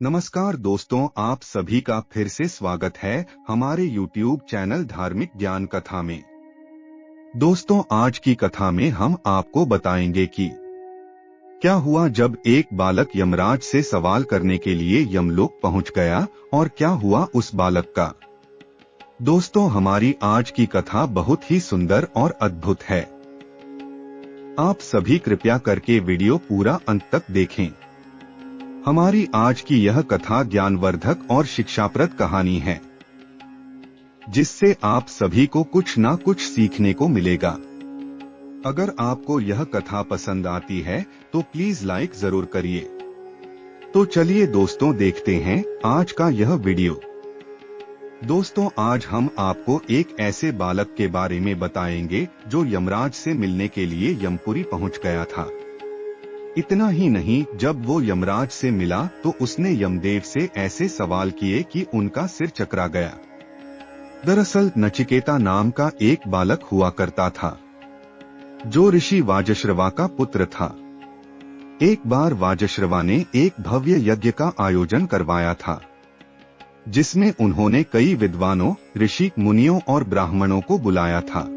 नमस्कार दोस्तों, आप सभी का फिर से स्वागत है हमारे YouTube चैनल धार्मिक ज्ञान कथा में। दोस्तों, आज की कथा में हम आपको बताएंगे कि क्या हुआ जब एक बालक यमराज से सवाल करने के लिए यमलोक पहुंच गया और क्या हुआ उस बालक का। दोस्तों, हमारी आज की कथा बहुत ही सुंदर और अद्भुत है। आप सभी कृपया करके वीडियो पूरा अंत तक देखें। हमारी आज की यह कथा ज्ञानवर्धक और शिक्षाप्रद कहानी है, जिससे आप सभी को कुछ ना कुछ सीखने को मिलेगा। अगर आपको यह कथा पसंद आती है तो प्लीज लाइक जरूर करिए। तो चलिए दोस्तों, देखते हैं आज का यह वीडियो। दोस्तों, आज हम आपको एक ऐसे बालक के बारे में बताएंगे जो यमराज से मिलने के लिए यमपुरी पहुंच गया था। इतना ही नहीं, जब वो यमराज से मिला तो उसने यमदेव से ऐसे सवाल किए कि उनका सिर चकरा गया। दरअसल नचिकेता नाम का एक बालक हुआ करता था, जो ऋषि वाजश्रवा का पुत्र था। एक बार वाजश्रवा ने एक भव्य यज्ञ का आयोजन करवाया था, जिसमें उन्होंने कई विद्वानों, ऋषि, मुनियों और ब्राह्मणों को बुलाया था।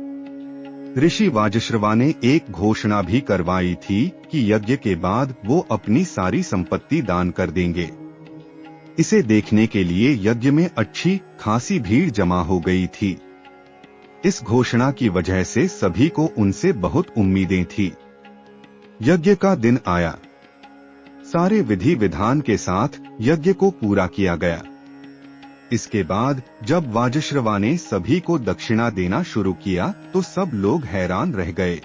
ऋषि वाजश्रवा ने एक घोषणा भी करवाई थी कि यज्ञ के बाद वो अपनी सारी संपत्ति दान कर देंगे। इसे देखने के लिए यज्ञ में अच्छी खासी भीड़ जमा हो गई थी। इस घोषणा की वजह से सभी को उनसे बहुत उम्मीदें थी। यज्ञ का दिन आया। सारे विधि विधान के साथ यज्ञ को पूरा किया गया। इसके बाद जब वाजश्रवा ने सभी को दक्षिणा देना शुरू किया तो सब लोग हैरान रह गए,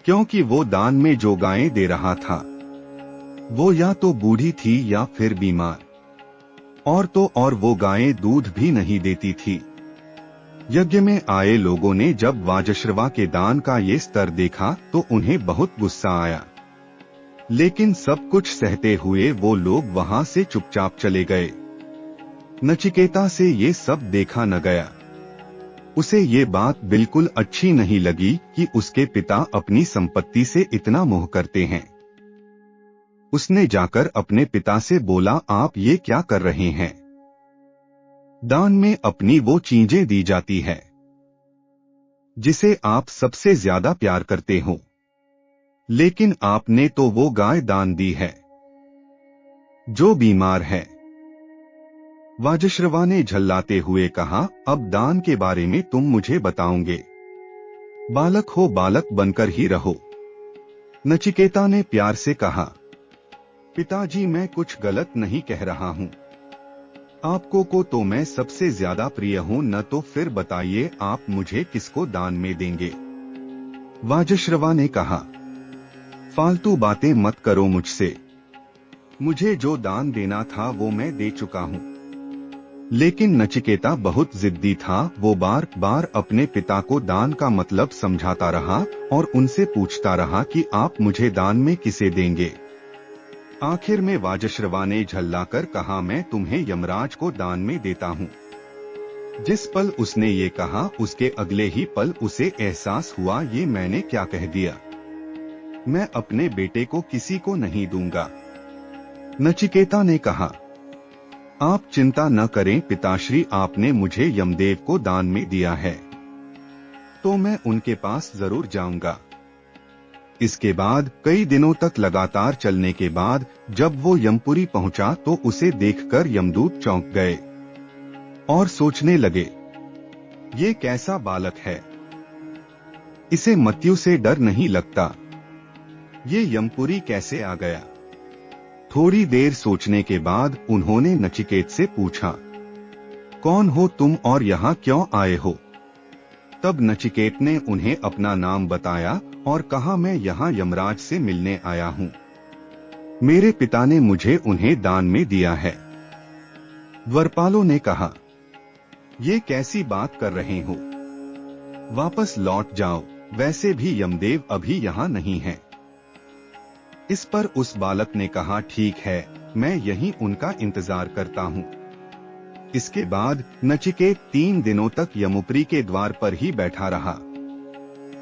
क्योंकि वो दान में जो गायें दे रहा था वो या तो बूढ़ी थी या फिर बीमार, और वो गायें दूध भी नहीं देती थी। यज्ञ में आए लोगों ने जब वाजश्रवा के दान का ये स्तर देखा तो उन्हें बहुत गुस्सा आया, लेकिन सब कुछ सहते हुए वो लोग वहां से चुपचाप चले गए। नचिकेता से ये सब देखा न गया। उसे ये बात बिल्कुल अच्छी नहीं लगी कि उसके पिता अपनी संपत्ति से इतना मोह करते हैं। उसने जाकर अपने पिता से बोला, आप ये क्या कर रहे हैं? दान में अपनी वो चीजें दी जाती है जिसे आप सबसे ज्यादा प्यार करते हो, लेकिन आपने तो वो गाय दान दी है जो बीमार है। वाजश्रवा ने झल्लाते हुए कहा, अब दान के बारे में तुम मुझे बताओगे? बालक हो, बालक बनकर ही रहो। नचिकेता ने प्यार से कहा, पिताजी, मैं कुछ गलत नहीं कह रहा हूँ। आपको को तो मैं सबसे ज्यादा प्रिय हूँ, न तो फिर बताइए आप मुझे किसको दान में देंगे? वाजश्रवा ने कहा, फालतू बातें मत करो मुझसे। मुझे जो दान देना था वो मैं दे चुका हूँ। लेकिन नचिकेता बहुत जिद्दी था। वो बार बार अपने पिता को दान का मतलब समझाता रहा और उनसे पूछता रहा कि आप मुझे दान में किसे देंगे। आखिर में वाजश्रवा ने झल्लाकर कहा, मैं तुम्हें यमराज को दान में देता हूँ। जिस पल उसने ये कहा, उसके अगले ही पल उसे एहसास हुआ, ये मैंने क्या कह दिया। मैं अपने बेटे को किसी को नहीं दूंगा। नचिकेता ने कहा, आप चिंता न करें पिताश्री, आपने मुझे यमदेव को दान में दिया है तो मैं उनके पास जरूर जाऊंगा। इसके बाद कई दिनों तक लगातार चलने के बाद जब वो यमपुरी पहुंचा तो उसे देखकर यमदूत चौंक गए और सोचने लगे, ये कैसा बालक है? इसे मृत्यु से डर नहीं लगता। ये यमपुरी कैसे आ गया? थोड़ी देर सोचने के बाद उन्होंने नचिकेत से पूछा, कौन हो तुम और यहाँ क्यों आए हो? तब नचिकेत ने उन्हें अपना नाम बताया और कहा, मैं यहाँ यमराज से मिलने आया हूँ। मेरे पिता ने मुझे उन्हें दान में दिया है। द्वारपालों ने कहा, ये कैसी बात कर रहे हो? वापस लौट जाओ, वैसे भी यमदेव अभी यहाँ नहीं है। इस पर उस बालक ने कहा, ठीक है, मैं यहीं उनका इंतजार करता हूँ। इसके बाद नचिकेत 3 दिनों तक यमुपुरी के द्वार पर ही बैठा रहा।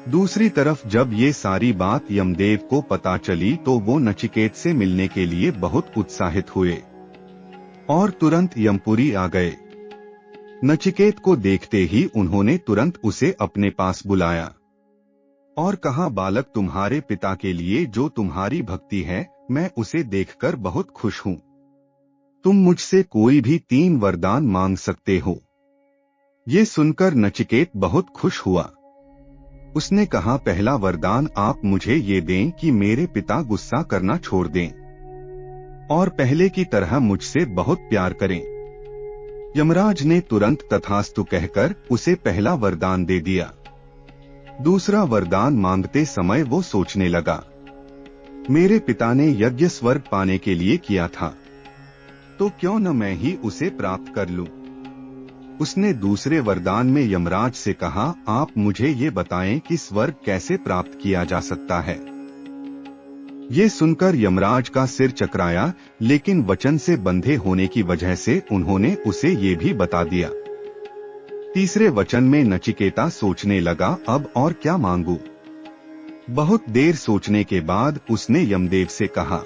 दूसरी तरफ जब ये सारी बात यमदेव को पता चली तो वो नचिकेत से मिलने के लिए बहुत उत्साहित हुए। और तुरंत यमपुरी आ गए। नचिकेत को देखते ही उन्होंने तुरंत उसे अपने पास बुलाया और कहा, बालक, तुम्हारे पिता के लिए जो तुम्हारी भक्ति है, मैं उसे देखकर बहुत खुश हूं। तुम मुझसे कोई भी 3 वरदान मांग सकते हो। ये सुनकर नचिकेत बहुत खुश हुआ। उसने कहा, पहला वरदान आप मुझे ये दें कि मेरे पिता गुस्सा करना छोड़ दें और पहले की तरह मुझसे बहुत प्यार करें। यमराज ने तुरंत तथास्तु कहकर उसे पहला वरदान दे दिया। दूसरा वरदान मांगते समय वो सोचने लगा, मेरे पिता ने यज्ञ स्वर्ग पाने के लिए किया था, तो क्यों न मैं ही उसे प्राप्त कर लूं। उसने दूसरे वरदान में यमराज से कहा, आप मुझे ये बताएं कि स्वर्ग कैसे प्राप्त किया जा सकता है। ये सुनकर यमराज का सिर चकराया, लेकिन वचन से बंधे होने की वजह से उन्होंने उसे ये भी बता दिया। तीसरे वचन में नचिकेता सोचने लगा, अब और क्या मांगू। बहुत देर सोचने के बाद उसने यमदेव से कहा,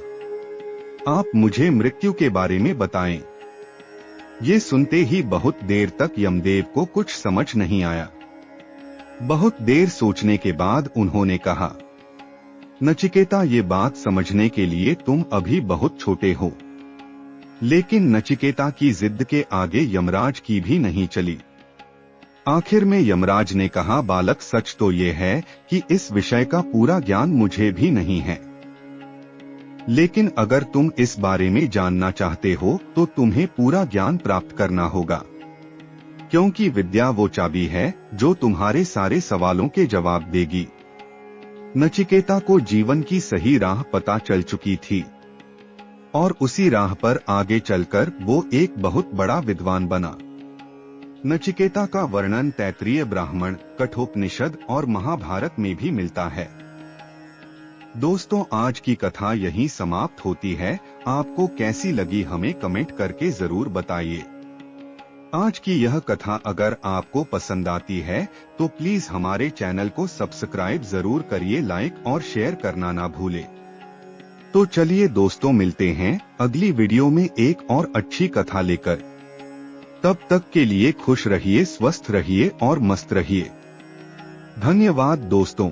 आप मुझे मृत्यु के बारे में बताएं। ये सुनते ही बहुत देर तक यमदेव को कुछ समझ नहीं आया। बहुत देर सोचने के बाद उन्होंने कहा, नचिकेता, ये बात समझने के लिए तुम अभी बहुत छोटे हो। लेकिन नचिकेता की जिद के आगे यमराज की भी नहीं चली। आखिर में यमराज ने कहा, बालक, सच तो ये है कि इस विषय का पूरा ज्ञान मुझे भी नहीं है, लेकिन अगर तुम इस बारे में जानना चाहते हो तो तुम्हें पूरा ज्ञान प्राप्त करना होगा, क्योंकि विद्या वो चाबी है जो तुम्हारे सारे सवालों के जवाब देगी। नचिकेता को जीवन की सही राह पता चल चुकी थी और उसी राह पर आगे चलकर वो एक बहुत बड़ा विद्वान बना। नचिकेता का वर्णन तैत्तिरीय ब्राह्मण, कठोपनिषद और महाभारत में भी मिलता है। दोस्तों, आज की कथा यहीं समाप्त होती है। आपको कैसी लगी हमें कमेंट करके जरूर बताइए। आज की यह कथा अगर आपको पसंद आती है तो प्लीज हमारे चैनल को सब्सक्राइब जरूर करिए, लाइक और शेयर करना ना भूले। तो चलिए दोस्तों, मिलते हैं अगली वीडियो में एक और अच्छी कथा लेकर। तब तक के लिए खुश रहिए, स्वस्थ रहिए और मस्त रहिए। धन्यवाद दोस्तों।